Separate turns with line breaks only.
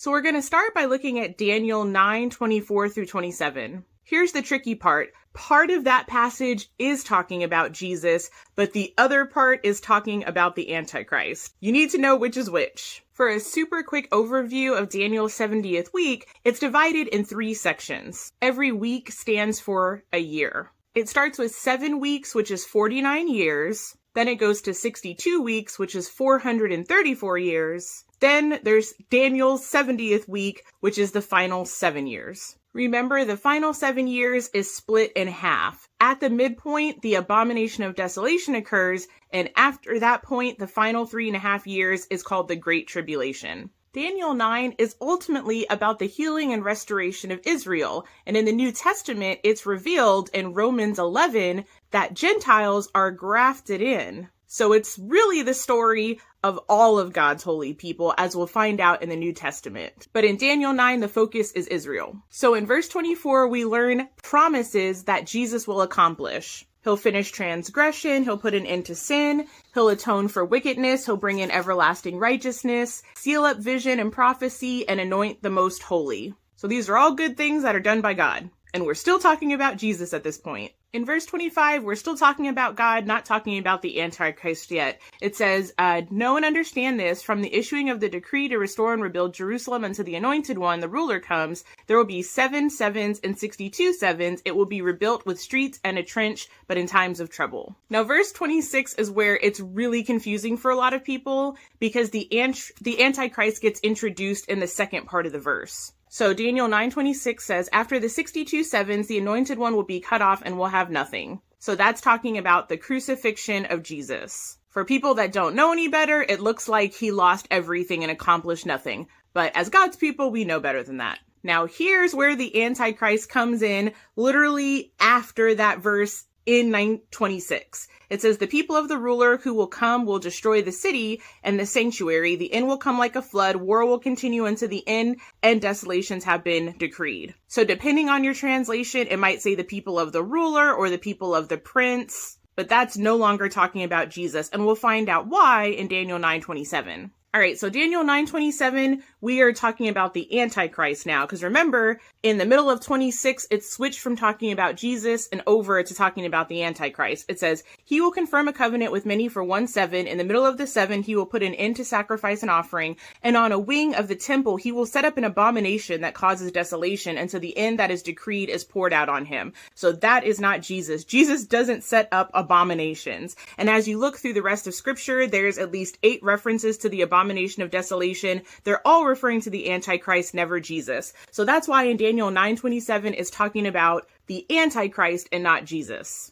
So we're going to start by looking at Daniel 9:24 through 27. Here's the tricky part. Part of that passage is talking about Jesus, but the other part is talking about the Antichrist. You need to know which is which. For a super quick overview of Daniel's 70th week, it's divided in 3 sections. Every week stands for a year. It starts with 7 weeks, which is 49 years. Then it goes to 62 weeks, which is 434 years. Then there's Daniel's 70th week, which is the final 7 years. Remember, the final 7 years is split in half. At the midpoint, the abomination of desolation occurs, and after that point, the final 3.5 years is called the Great Tribulation. Daniel 9 is ultimately about the healing and restoration of Israel, and in the New Testament, it's revealed in Romans 11 that Gentiles are grafted in. So it's really the story of all of God's holy people, as we'll find out in the New Testament. But in Daniel 9, the focus is Israel. So in verse 24, we learn promises that Jesus will accomplish. He'll finish transgression, he'll put an end to sin, he'll atone for wickedness, he'll bring in everlasting righteousness, seal up vision and prophecy, and anoint the most holy. So these are all good things that are done by God. And we're still talking about Jesus at this point. In verse 25, we're still talking about God, not talking about the Antichrist yet. It says, know and understand this, from the issuing of the decree to restore and rebuild Jerusalem unto the Anointed One, the ruler comes, there will be 7 sevens and 62 sevens. It will be rebuilt with streets and a trench, but in times of trouble. Now, verse 26 is where it's really confusing for a lot of people, because the Antichrist gets introduced in the second part of the verse. So Daniel 9:26 says, after the 62 sevens, the Anointed One will be cut off and will have nothing. So that's talking about the crucifixion of Jesus. For people that don't know any better, it looks like he lost everything and accomplished nothing. But as God's people, we know better than that. Now here's where the Antichrist comes in, literally after that verse in 9:26. It says, the people of the ruler who will come will destroy the city and the sanctuary. The end will come like a flood. War will continue unto the end, and desolations have been decreed. So depending on your translation, it might say the people of the ruler or the people of the prince, but that's no longer talking about Jesus. And we'll find out why in Daniel 9:27. All right, so Daniel 9:27, we are talking about the Antichrist now, because remember, in the middle of 26, it switched from talking about Jesus and over to talking about the Antichrist. It says, he will confirm a covenant with many for 1 7. In the middle of the 7, he will put an end to sacrifice and offering, and on a wing of the temple, he will set up an abomination that causes desolation until the end that is decreed is poured out on him. So that is not Jesus. Jesus doesn't set up abominations. And as you look through the rest of scripture, there's at least 8 references to the abomination of desolation. They're all referring to the Antichrist, never Jesus. So that's why in Daniel 9:27 is talking about the Antichrist and not Jesus.